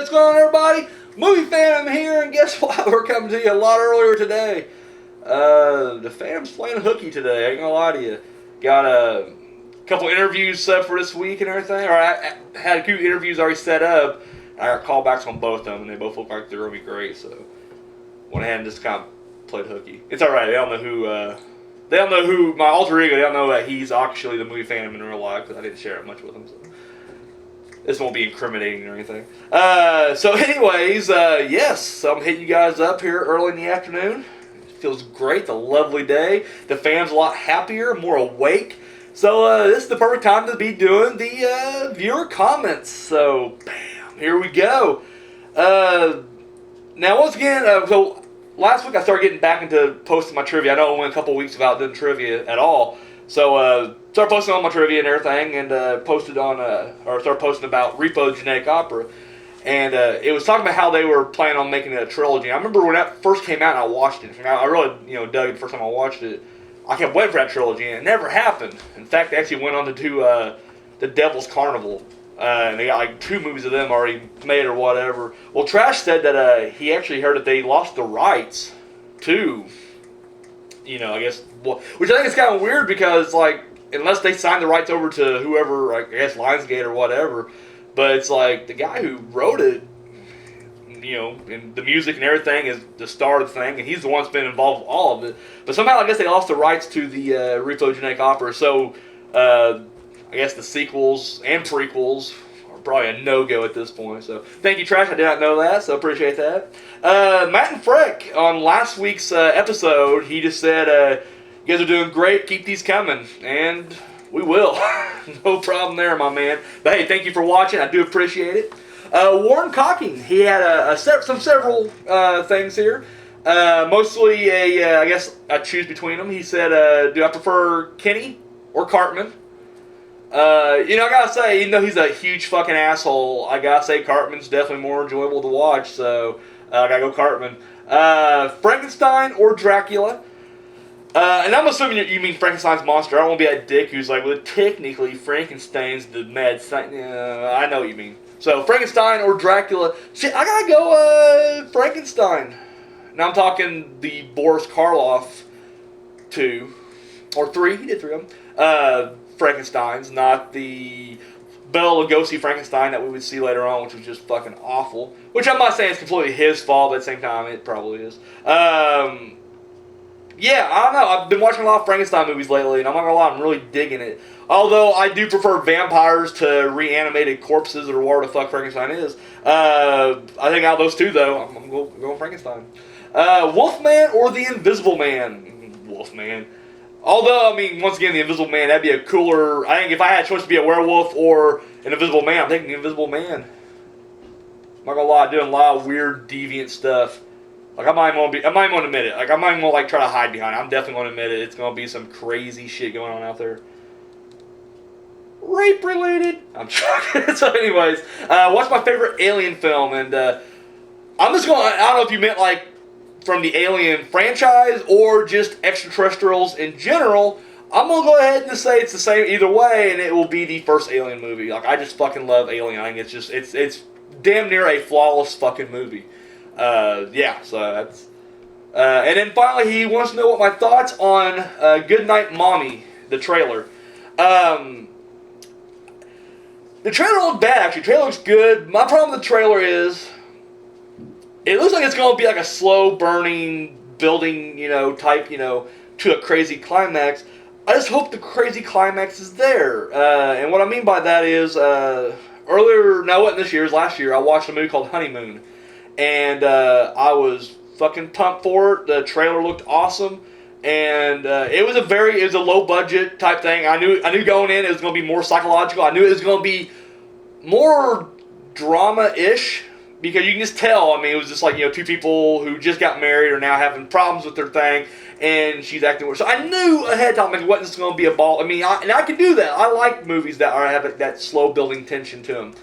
what's going on, everybody? Movie Phantom here, and guess what? We're coming to you a lot earlier today. The Phantom's playing hooky today, I ain't gonna lie to you. Got a couple interviews set for this week and everything, or I had a few interviews already set up. I got callbacks on both of them, and they both look like they're gonna be great, so went ahead and just kind of played hooky. It's alright, they don't know who, my alter ego, they don't know that he's actually the Movie Phantom in real life, because I didn't share it much with him, so. This won't be incriminating or anything. So anyways, yes, I'm hitting you guys up here early in the afternoon. It feels great, it's a lovely day. The fan's a lot happier, more awake. So this is the perfect time to be doing the viewer comments. So, bam, here we go. Now, once again, so last week I started getting back into posting my trivia. I know I went a couple weeks without doing trivia at all. So, started posting all my trivia and everything, and started posting about Repo Genetic Opera. And it was talking about how they were planning on making it a trilogy. I remember when that first came out and I watched it. I really, dug it the first time I watched it. I kept waiting for that trilogy, and it never happened. In fact, they actually went on to do The Devil's Carnival. And they got like 2 movies of them already made or whatever. Well, Trash said that he actually heard that they lost the rights to, I guess, which I think is kind of weird because, like, unless they signed the rights over to whoever, I guess Lionsgate or whatever, but it's like the guy who wrote it, and the music and everything is the star of the thing, and he's the one that's been involved with all of it. But somehow I guess they lost the rights to the Repo Genetic Opera, so I guess the sequels and prequels are probably a no-go at this point. So thank you, Trash. I did not know that, so appreciate that. Matt and Freck, on last week's episode, he just said, you guys are doing great, keep these coming, and we will. No problem there, my man. But hey, thank you for watching, I do appreciate it. Warren Cocking, he had several things here. Mostly I guess I choose between them. He said, do I prefer Kenny or Cartman? I gotta say, even though he's a huge fucking asshole, I gotta say Cartman's definitely more enjoyable to watch, so I gotta go Cartman. Frankenstein or Dracula? And I'm assuming you mean Frankenstein's monster. I don't want to be that dick who's like, well, technically Frankenstein's the mad scientist. I know what you mean. So, Frankenstein or Dracula? Shit, I gotta go Frankenstein. Now I'm talking the Boris Karloff 2, or 3, he did 3 of them. Frankensteins, not the Bela Lugosi Frankenstein that we would see later on, which was just fucking awful. Which I'm not saying it's completely his fault, but at the same time, it probably is. Yeah, I don't know. I've been watching a lot of Frankenstein movies lately, and I'm not gonna lie, I'm really digging it. Although I do prefer vampires to reanimated corpses or whatever the fuck Frankenstein is. I think out of those two, though, I'm going Frankenstein. Wolfman or the Invisible Man? Wolfman. Although, I mean, once again, the Invisible Man, that'd be a cooler... I think if I had a choice to be a werewolf or an Invisible Man, I'm taking the Invisible Man. I'm not gonna lie, doing a lot of weird, deviant stuff. Like, I'm not even gonna admit it. Like, I'm not even gonna, try to hide behind it. I'm definitely gonna admit it. It's gonna be some crazy shit going on out there. Rape-related? I'm joking. So, anyways, what's my favorite Alien film? And, I'm just gonna... I don't know if you meant, from the Alien franchise or just extraterrestrials in general. I'm gonna go ahead and just say it's the same either way, and it will be the first Alien movie. Like, I just fucking love Alien. I think it's damn near a flawless fucking movie. Yeah, so that's... and then finally, he wants to know what my thoughts on Goodnight Mommy, the trailer. The trailer looked bad, actually. The trailer looks good. My problem with the trailer is... it looks like it's going to be like a slow-burning, building, type, to a crazy climax. I just hope the crazy climax is there. And what I mean by that is, earlier, no, it wasn't this year, it was last year, I watched a movie called Honeymoon. And I was fucking pumped for it. The trailer looked awesome. And it was a low-budget type thing. I knew going in it was going to be more psychological. I knew it was going to be more drama-ish. Because you can just tell, I mean, it was just like, 2 people who just got married are now having problems with their thing, and she's acting weird. So I knew ahead of time, it wasn't just going to be a ball. I mean, I can do that. I like movies that have that slow building tension to them.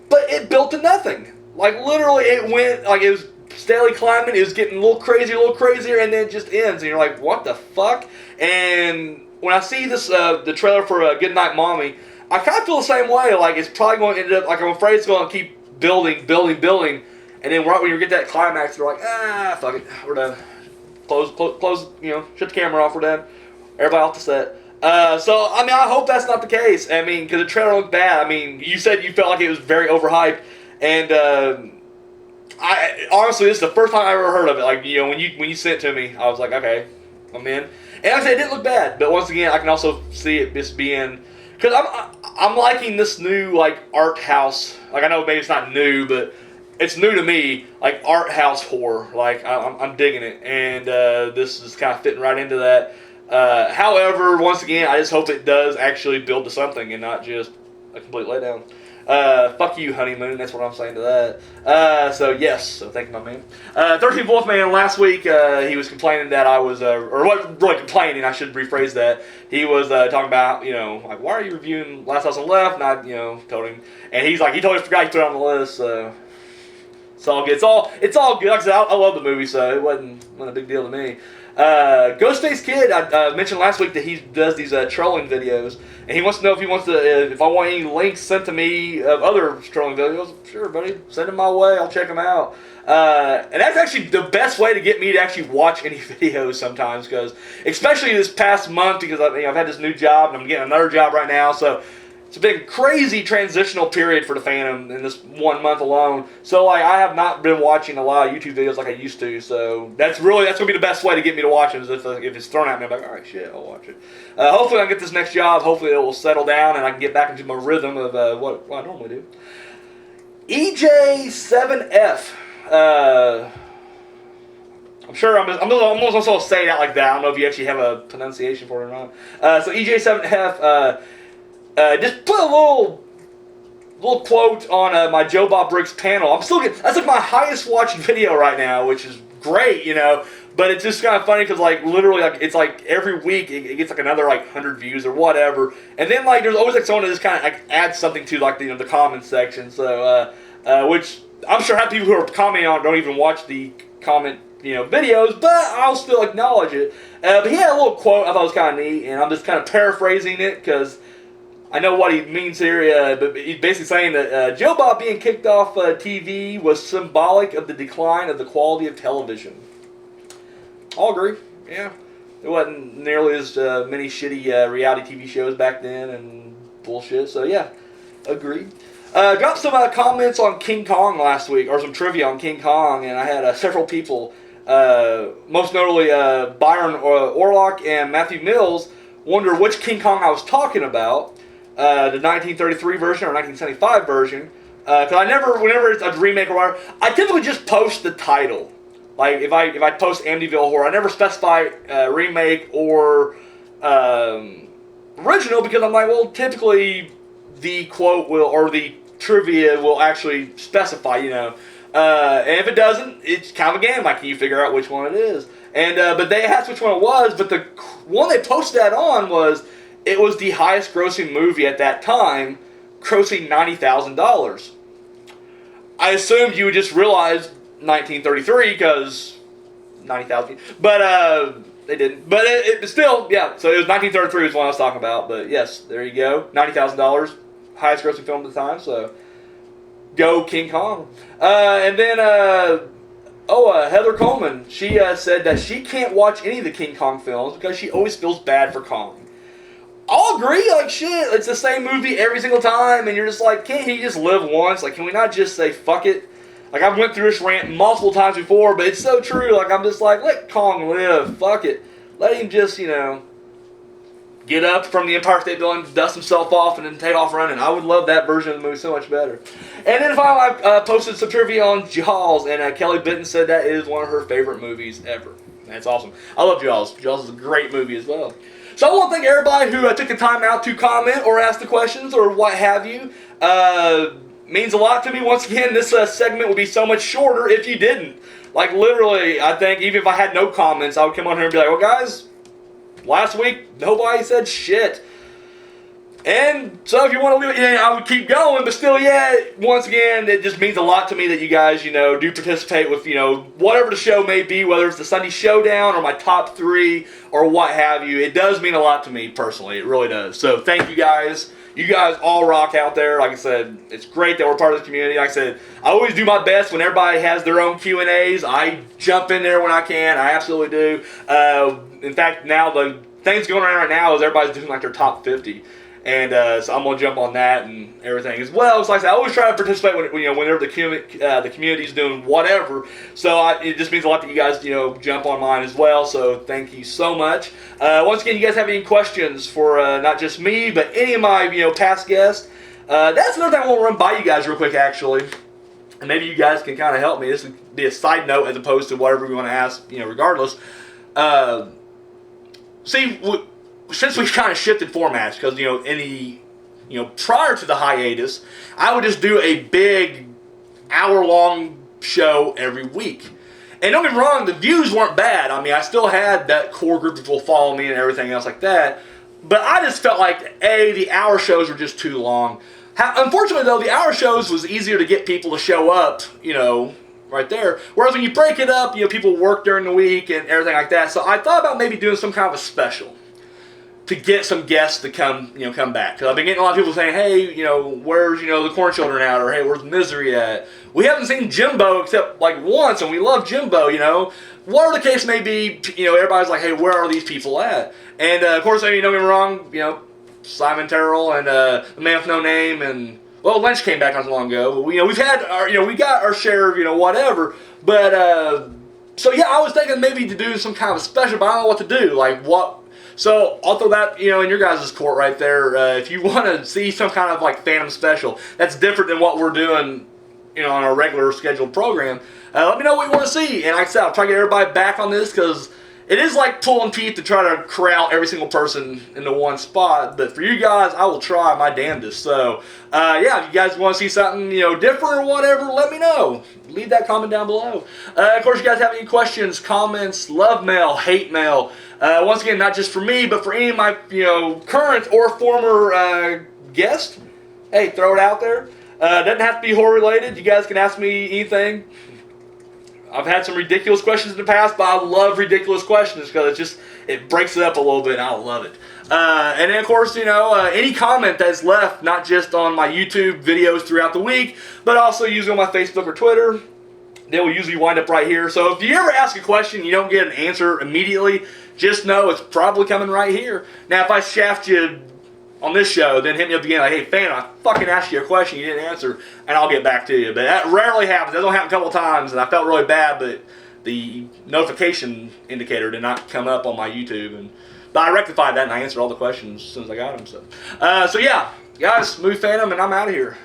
But it built to nothing. Like, literally, it went, it was steadily climbing, it was getting a little crazier, and then it just ends. And you're like, what the fuck? And when I see this, the trailer for Goodnight Mommy, I kind of feel the same way. Like, it's probably going to end up, I'm afraid it's going to keep building, and then right when you get that climax, they're like, fuck it, we're done. Close, shut the camera off, we're done. Everybody off the set. So, I mean, I hope that's not the case. I mean, because the trailer looked bad. I mean, you said you felt like it was very overhyped, and I honestly, this is the first time I ever heard of it. Like, when you sent it to me, I was like, okay, I'm in. And like I said, it didn't look bad, but once again, I can also see it just being, because I'm liking this new like art house. Like, I know maybe it's not new, but it's new to me. Like art house horror. Like I'm digging it, and this is kind of fitting right into that. However, once again, I just hope it does actually build to something and not just a complete letdown. Fuck you, honeymoon. That's what I'm saying to that. So yes. So thank you, my man. 13th Wolfman last week. He was complaining that I was, or wasn't really complaining. I should rephrase that. He was talking about, like, why are you reviewing Last House on the Left? And I, told him, and he's like, he totally forgot he put it on the list. So it's all good. It's all good. Like I said, I love the movie, so it wasn't a big deal to me. Ghostface Kid, I mentioned last week that he does these trolling videos, and he wants to know if I want any links sent to me of other trolling videos. Sure, buddy, send them my way. I'll check them out. And that's actually the best way to get me to actually watch any videos sometimes, because especially this past month, because I've had this new job and I'm getting another job right now, so it's been a crazy transitional period for the Phantom in this 1 month alone. So I have not been watching a lot of YouTube videos like I used to. So that's going to be the best way to get me to watch it, is if it's thrown at me. I'm like, all right, shit, I'll watch it. Hopefully I get this next job. Hopefully it will settle down and I can get back into my rhythm of what I normally do. EJ7F. I'm sure I'm almost going to say that like that. I don't know if you actually have a pronunciation for it or not. So EJ7F. Just put a little quote on my Joe Bob Briggs panel. I'm still getting, that's like my highest watched video right now, which is great, But it's just kind of funny because like literally like it's like every week it gets like another like 100 views or whatever, and then like there's always like someone that just kind of like adds something to like the comments section. So which I'm sure half people who are commenting on don't even watch the comment videos, but I'll still acknowledge it. But he had a little quote I thought was kind of neat, and I'm just kind of paraphrasing it because I know what he means here, but he's basically saying that Joe Bob being kicked off TV was symbolic of the decline of the quality of television. I'll agree. Yeah. There wasn't nearly as many shitty reality TV shows back then and bullshit, so yeah, agreed. Got some comments on King Kong last week, or some trivia on King Kong, and I had several people, most notably Byron Orlock and Matthew Mills, wonder which King Kong I was talking about. The 1933 version or 1975 version, because whenever it's a remake or whatever, I typically just post the title. Like if I post Amityville Horror, I never specify remake or original, because I'm like, well, typically the quote or the trivia will actually specify, and if it doesn't, it's kind of a game. Like, can you figure out which one it is? And but they asked which one it was, but the one they posted that on was. It was the highest grossing movie at that time, grossing $90,000. I assumed you would just realize 1933 because 90,000, but they didn't. But it still, yeah. So it was 1933 was what I was talking about. But yes, there you go, $90,000, highest grossing film at the time. So go King Kong. And then Heather Coleman, she said that she can't watch any of the King Kong films because she always feels bad for Kong. I'll agree, like, shit, it's the same movie every single time, and you're just like, can't he just live once? Like, can we not just say, fuck it? Like, I've went through this rant multiple times before, but it's so true. Like, I'm just like, let Kong live, fuck it. Let him just, get up from the Empire State Building, dust himself off, and then take off running. I would love that version of the movie so much better. And then finally, I posted some trivia on Jaws, and Kelly Benton said that is one of her favorite movies ever. That's awesome. I love Jaws. Jaws is a great movie as well. So I want to thank everybody who took the time out to comment or ask the questions or what have you. Means a lot to me. Once again, this segment would be so much shorter if you didn't. Like, literally, I think even if I had no comments, I would come on here and be like, well, guys, last week, nobody said shit. And so if you want to leave it, I would keep going, but still, once again, it just means a lot to me that you guys, do participate with, whatever the show may be, whether it's the Sunday Showdown or my top 3 or what have you. It does mean a lot to me personally. It really does. So thank you guys. You guys all rock out there. Like I said, it's great that we're part of the community. Like I said, I always do my best when everybody has their own Q&As. I jump in there when I can. I absolutely do. In fact, now the things going around right now is everybody's doing like their top 50. And so I'm gonna jump on that and everything as well. So like I said, I always try to participate whenever the community's doing whatever. So it just means a lot that you guys jump on mine as well. So thank you so much. Once again, you guys have any questions for not just me but any of my past guests? That's another thing I want to run by you guys real quick actually, and maybe you guys can kind of help me. This would be a side note as opposed to whatever we want to ask. Regardless. Since we've kind of shifted formats, because prior to the hiatus, I would just do a big hour-long show every week. And don't get me wrong, the views weren't bad. I mean, I still had that core group of people follow me and everything else like that. But I just felt like, the hour shows were just too long. Unfortunately, though, the hour shows was easier to get people to show up, right there. Whereas when you break it up, people work during the week and everything like that. So I thought about maybe doing some kind of a special to get some guests to come back. Because I've been getting a lot of people saying, hey, where's, the Corn Children at? Or, hey, where's Misery at? We haven't seen Jimbo except, like, once, and we love Jimbo, Whatever the case may be, everybody's like, hey, where are these people at? And, of course, don't get me wrong, Simon Terrell and the Man with No Name, and, well, Lynch came back not so long ago. But, we've had our, we got our share of, whatever. But, so, yeah, I was thinking maybe to do some kind of a special, but I don't know what to do. Like, what... So I'll throw that, in your guys' court right there. If you want to see some kind of like Phantom special that's different than what we're doing, on our regular scheduled program, let me know what you want to see. And like I said, I'll try to get everybody back on this because it is like pulling teeth to try to corral every single person into one spot. But for you guys, I will try my damnedest. So, if you guys want to see something, different or whatever, let me know. Leave that comment down below. Of course, you guys have any questions, comments, love mail, hate mail. Once again, not just for me, but for any of my, current or former guests. Hey, throw it out there. Doesn't have to be horror related. You guys can ask me anything. I've had some ridiculous questions in the past, but I love ridiculous questions because it breaks it up a little bit, and I love it. And then, of course, any comment that's left, not just on my YouTube videos throughout the week, but also usually on my Facebook or Twitter, they will usually wind up right here. So if you ever ask a question and you don't get an answer immediately, just know it's probably coming right here. Now, if I shaft you on this show, then hit me up again like, hey, fan, I fucking asked you a question you didn't answer, and I'll get back to you. But that rarely happens. That only happened a couple of times, and I felt really bad, but the notification indicator did not come up on my YouTube. But I rectified that, and I answered all the questions as soon as I got them. So yeah, guys, Smooth Phantom, and I'm out of here.